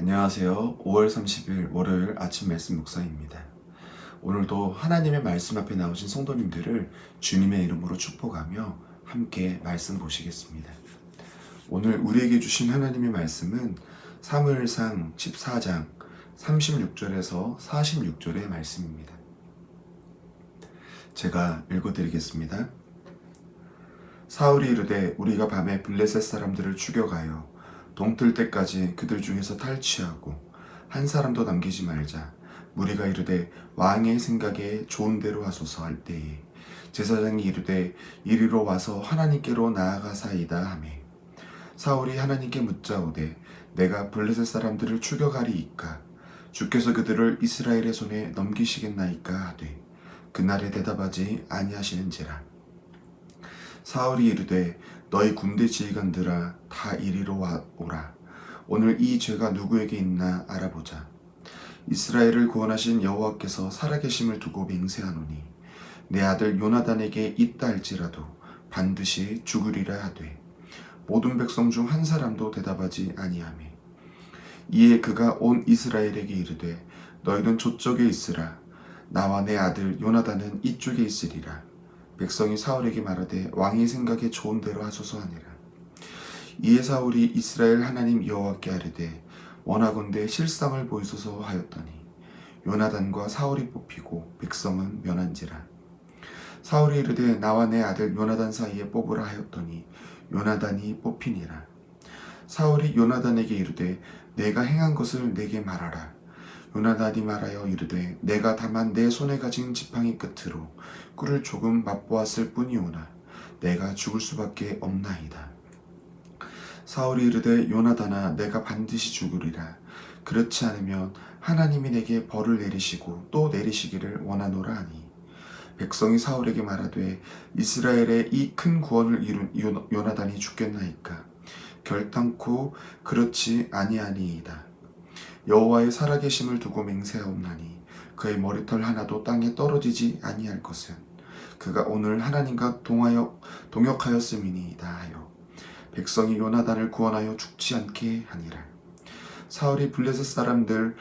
안녕하세요. 5월 30일 월요일 아침 말씀 묵상입니다. 오늘도 하나님의 말씀 앞에 나오신 성도님들을 주님의 이름으로 축복하며 함께 말씀 보시겠습니다. 오늘 우리에게 주신 하나님의 말씀은 사무엘상 14장 36절에서 46절의 말씀입니다. 제가 읽어드리겠습니다. 사울이 이르되 우리가 밤에 블레셋 사람들을 추격하여 동틀 때까지 그들 중에서 탈취하고 한 사람도 남기지 말자. 무리가 이르되 왕의 생각에 좋은 대로 하소서 할 때에 제사장이 이르되 이리로 와서 하나님께로 나아가사이다 하매 사울이 하나님께 묻자오되 내가 블레셋 사람들을 추격하리이까 주께서 그들을 이스라엘의 손에 넘기시겠나이까 하되 그날에 대답하지 아니하시는지라. 사울이 이르되 너희 군대 지휘관들아 다 이리로 오라. 오늘 이 죄가 누구에게 있나 알아보자. 이스라엘을 구원하신 여호와께서 살아계심을 두고 맹세하노니 내 아들 요나단에게 있다 할지라도 반드시 죽으리라 하되 모든 백성 중 한 사람도 대답하지 아니하매 이에 그가 온 이스라엘에게 이르되 너희는 저쪽에 있으라. 나와 내 아들 요나단은 이쪽에 있으리라. 백성이 사울에게 말하되 왕의 생각에 좋은 대로 하소서 하니라. 이에 사울이 이스라엘 하나님 여호와께 아뢰되 원하건대 실상을 보이소서 하였더니 요나단과 사울이 뽑히고 백성은 면한지라. 사울이 이르되 나와 내 아들 요나단 사이에 뽑으라 하였더니 요나단이 뽑히니라. 사울이 요나단에게 이르되 내가 행한 것을 내게 말하라. 요나단이 말하여 이르되 내가 다만 내 손에 가진 지팡이 끝으로 꿀을 조금 맛보았을 뿐이오나 내가 죽을 수밖에 없나이다. 사울이 이르되 요나단아 내가 반드시 죽으리라. 그렇지 않으면 하나님이 내게 벌을 내리시고 또 내리시기를 원하노라 하니 백성이 사울에게 말하되 이스라엘의 이 큰 구원을 이룬 요나단이 죽겠나이까. 결단코 그렇지 아니하니이다. 여호와의 살아계심을 두고 맹세하옵나니 그의 머리털 하나도 땅에 떨어지지 아니할 것은 그가 오늘 하나님과 동역하였음이니이다 하여 백성이 요나단을 구원하여 죽지 않게 하니라. 사울이 블레셋 사람들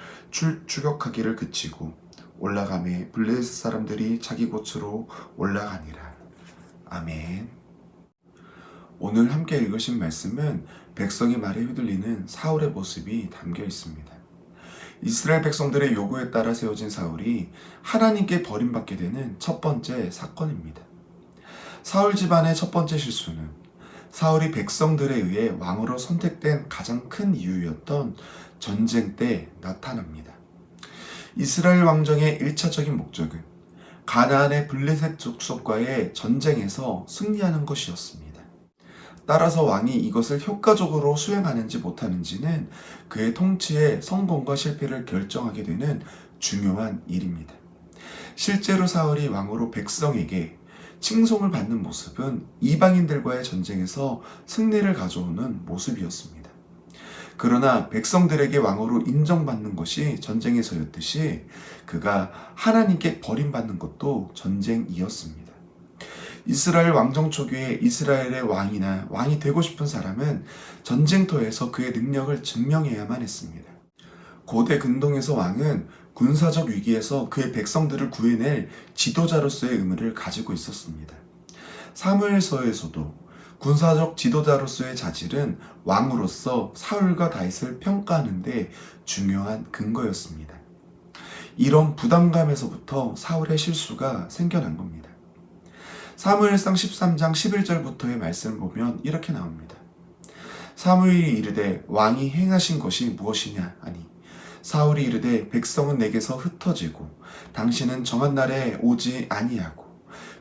추격하기를 그치고 올라가매 블레셋 사람들이 자기 곳으로 올라가니라. 아멘. 오늘 함께 읽으신 말씀은 백성의 말에 휘둘리는 사울의 모습이 담겨 있습니다. 이스라엘 백성들의 요구에 따라 세워진 사울이 하나님께 버림받게 되는 첫 번째 사건입니다. 사울 집안의 첫 번째 실수는 사울이 백성들에 의해 왕으로 선택된 가장 큰 이유였던 전쟁 때 나타납니다. 이스라엘 왕정의 1차적인 목적은 가나안의 블레셋 족속과의 전쟁에서 승리하는 것이었습니다. 따라서 왕이 이것을 효과적으로 수행하는지 못하는지는 그의 통치의 성공과 실패를 결정하게 되는 중요한 일입니다. 실제로 사울이 왕으로 백성에게 칭송을 받는 모습은 이방인들과의 전쟁에서 승리를 가져오는 모습이었습니다. 그러나 백성들에게 왕으로 인정받는 것이 전쟁에서였듯이 그가 하나님께 버림받는 것도 전쟁이었습니다. 이스라엘 왕정 초기에 이스라엘의 왕이나 왕이 되고 싶은 사람은 전쟁터에서 그의 능력을 증명해야만 했습니다. 고대 근동에서 왕은 군사적 위기에서 그의 백성들을 구해낼 지도자로서의 의무를 가지고 있었습니다. 사무엘서에서도 군사적 지도자로서의 자질은 왕으로서 사울과 다윗을 평가하는 데 중요한 근거였습니다. 이런 부담감에서부터 사울의 실수가 생겨난 겁니다. 사무엘상 13장 11절부터의 말씀을 보면 이렇게 나옵니다. 사무엘이 이르되 왕이 행하신 것이 무엇이냐 하니 사울이 이르되 백성은 내게서 흩어지고 당신은 정한 날에 오지 아니하고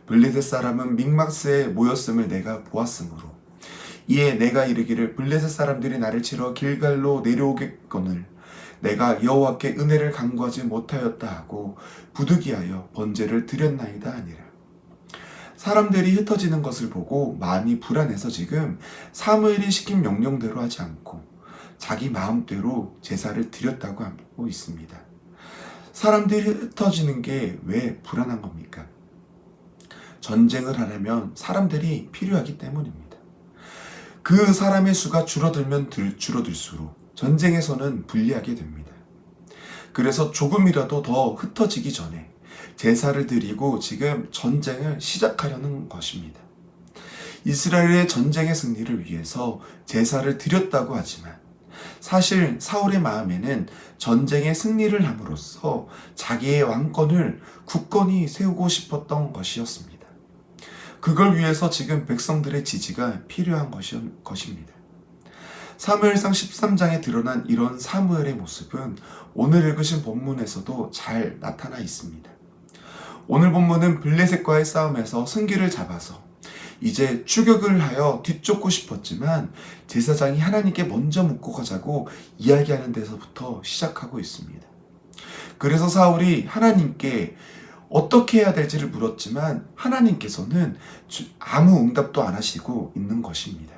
블레셋 사람은 믹마스에 모였음을 내가 보았으므로 이에 내가 이르기를 블레셋 사람들이 나를 치러 길갈로 내려오겠거늘 내가 여호와께 은혜를 간구하지 못하였다 하고 부득이하여 번제를 드렸나이다 하니라. 사람들이 흩어지는 것을 보고 마음이 불안해서 지금 사무엘이 시킨 명령대로 하지 않고 자기 마음대로 제사를 드렸다고 하고 있습니다. 사람들이 흩어지는 게 왜 불안한 겁니까? 전쟁을 하려면 사람들이 필요하기 때문입니다. 그 사람의 수가 줄어들면 줄어들수록 전쟁에서는 불리하게 됩니다. 그래서 조금이라도 더 흩어지기 전에 제사를 드리고 지금 전쟁을 시작하려는 것입니다. 이스라엘의 전쟁의 승리를 위해서 제사를 드렸다고 하지만 사실 사울의 마음에는 전쟁의 승리를 함으로써 자기의 왕권을 굳건히 세우고 싶었던 것이었습니다. 그걸 위해서 지금 백성들의 지지가 필요한 것입니다. 사무엘상 13장에 드러난 이런 사무엘의 모습은 오늘 읽으신 본문에서도 잘 나타나 있습니다. 오늘 본문은 블레셋과의 싸움에서 승기를 잡아서 이제 추격을 하여 뒤쫓고 싶었지만 제사장이 하나님께 먼저 묻고 가자고 이야기하는 데서부터 시작하고 있습니다. 그래서 사울이 하나님께 어떻게 해야 될지를 물었지만 하나님께서는 아무 응답도 안 하시고 있는 것입니다.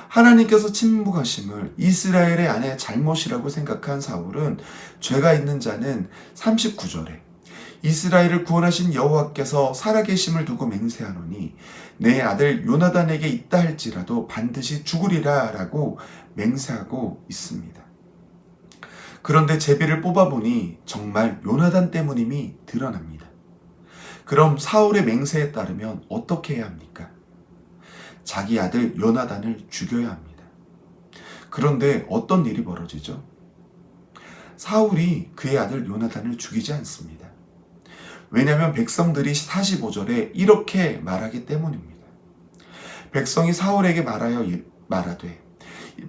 하나님께서 침묵하심을 이스라엘의 안에 잘못이라고 생각한 사울은 죄가 있는 자는 39절에 이스라엘을 구원하신 여호와께서 살아계심을 두고 맹세하노니 내 아들 요나단에게 있다 할지라도 반드시 죽으리라 라고 맹세하고 있습니다. 그런데 제비를 뽑아보니 정말 요나단 때문임이 드러납니다. 그럼 사울의 맹세에 따르면 어떻게 해야 합니까? 자기 아들 요나단을 죽여야 합니다. 그런데 어떤 일이 벌어지죠? 사울이 그의 아들 요나단을 죽이지 않습니다. 왜냐하면 백성들이 45절에 이렇게 말하기 때문입니다. 백성이 사울에게 말하되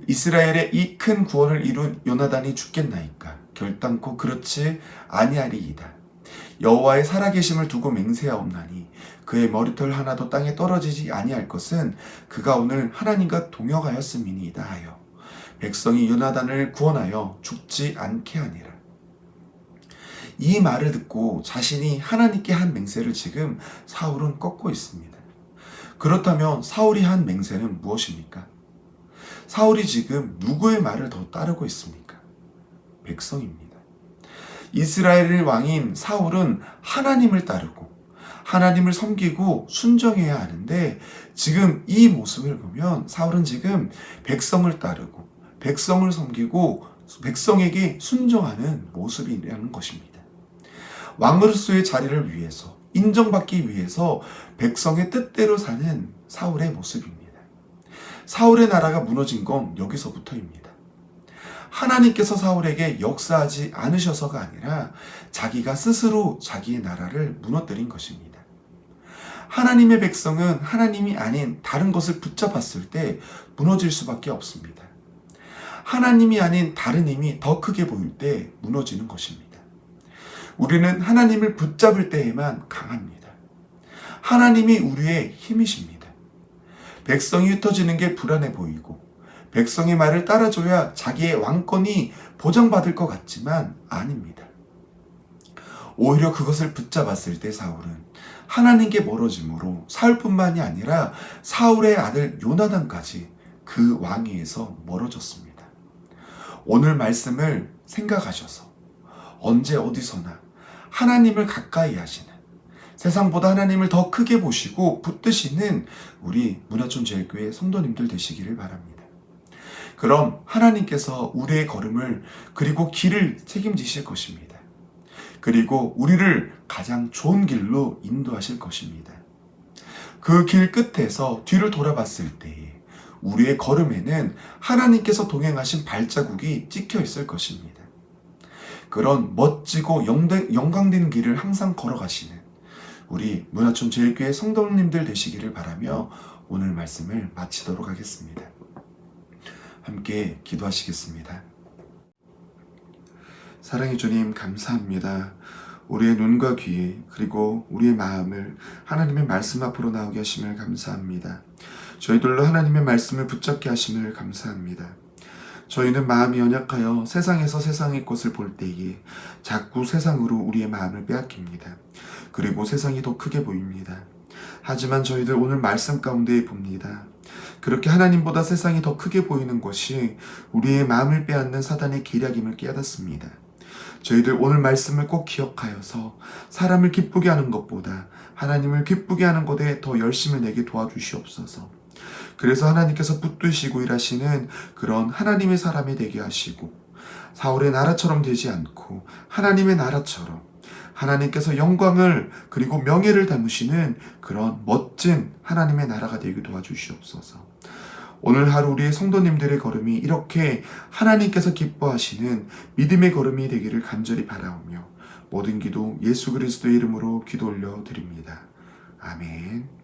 이스라엘의 이 큰 구원을 이룬 요나단이 죽겠나이까? 결단코 그렇지 아니하리이다. 여호와의 살아계심을 두고 맹세하옵나니 그의 머리털 하나도 땅에 떨어지지 아니할 것은 그가 오늘 하나님과 동역하였음이니이다 하여 백성이 요나단을 구원하여 죽지 않게 하니라. 이 말을 듣고 자신이 하나님께 한 맹세를 지금 사울은 꺾고 있습니다. 그렇다면 사울이 한 맹세는 무엇입니까? 사울이 지금 누구의 말을 더 따르고 있습니까? 백성입니다. 이스라엘의 왕인 사울은 하나님을 따르고 하나님을 섬기고 순종해야 하는데 지금 이 모습을 보면 사울은 지금 백성을 따르고 백성을 섬기고 백성에게 순종하는 모습이라는 것입니다. 왕으로서의 자리를 위해서 인정받기 위해서 백성의 뜻대로 사는 사울의 모습입니다. 사울의 나라가 무너진 건 여기서부터입니다. 하나님께서 사울에게 역사하지 않으셔서가 아니라 자기가 스스로 자기의 나라를 무너뜨린 것입니다. 하나님의 백성은 하나님이 아닌 다른 것을 붙잡았을 때 무너질 수밖에 없습니다. 하나님이 아닌 다른 힘이 더 크게 보일 때 무너지는 것입니다. 우리는 하나님을 붙잡을 때에만 강합니다. 하나님이 우리의 힘이십니다. 백성이 흩어지는 게 불안해 보이고 백성의 말을 따라줘야 자기의 왕권이 보장받을 것 같지만 아닙니다. 오히려 그것을 붙잡았을 때 사울은 하나님께 멀어짐으로 사울뿐만이 아니라 사울의 아들 요나단까지 그 왕위에서 멀어졌습니다. 오늘 말씀을 생각하셔서 언제 어디서나 하나님을 가까이 하시는, 세상보다 하나님을 더 크게 보시고 붙드시는 우리 문화촌제일교회 성도님들 되시기를 바랍니다. 그럼 하나님께서 우리의 걸음을 그리고 길을 책임지실 것입니다. 그리고 우리를 가장 좋은 길로 인도하실 것입니다. 그 길 끝에서 뒤를 돌아봤을 때에 우리의 걸음에는 하나님께서 동행하신 발자국이 찍혀 있을 것입니다. 그런 멋지고 영광된 길을 항상 걸어가시는 우리 문화촌 제일교회 성도님들 되시기를 바라며 오늘 말씀을 마치도록 하겠습니다. 함께 기도하시겠습니다. 사랑의 주님 감사합니다. 우리의 눈과 귀 그리고 우리의 마음을 하나님의 말씀 앞으로 나오게 하심을 감사합니다. 저희들로 하나님의 말씀을 붙잡게 하심을 감사합니다. 저희는 마음이 연약하여 세상에서 세상의 것을 볼 때에 자꾸 세상으로 우리의 마음을 빼앗깁니다. 그리고 세상이 더 크게 보입니다. 하지만 저희들 오늘 말씀 가운데 봅니다. 그렇게 하나님보다 세상이 더 크게 보이는 것이 우리의 마음을 빼앗는 사단의 계략임을 깨닫습니다. 저희들 오늘 말씀을 꼭 기억하여서 사람을 기쁘게 하는 것보다 하나님을 기쁘게 하는 것에 더 열심을 내게 도와주시옵소서. 그래서 하나님께서 붙드시고 일하시는 그런 하나님의 사람이 되게 하시고, 사울의 나라처럼 되지 않고 하나님의 나라처럼 하나님께서 영광을 그리고 명예를 담으시는 그런 멋진 하나님의 나라가 되게 도와주시옵소서. 오늘 하루 우리의 성도님들의 걸음이 이렇게 하나님께서 기뻐하시는 믿음의 걸음이 되기를 간절히 바라오며 모든 기도 예수 그리스도의 이름으로 기도 올려 드립니다. 아멘.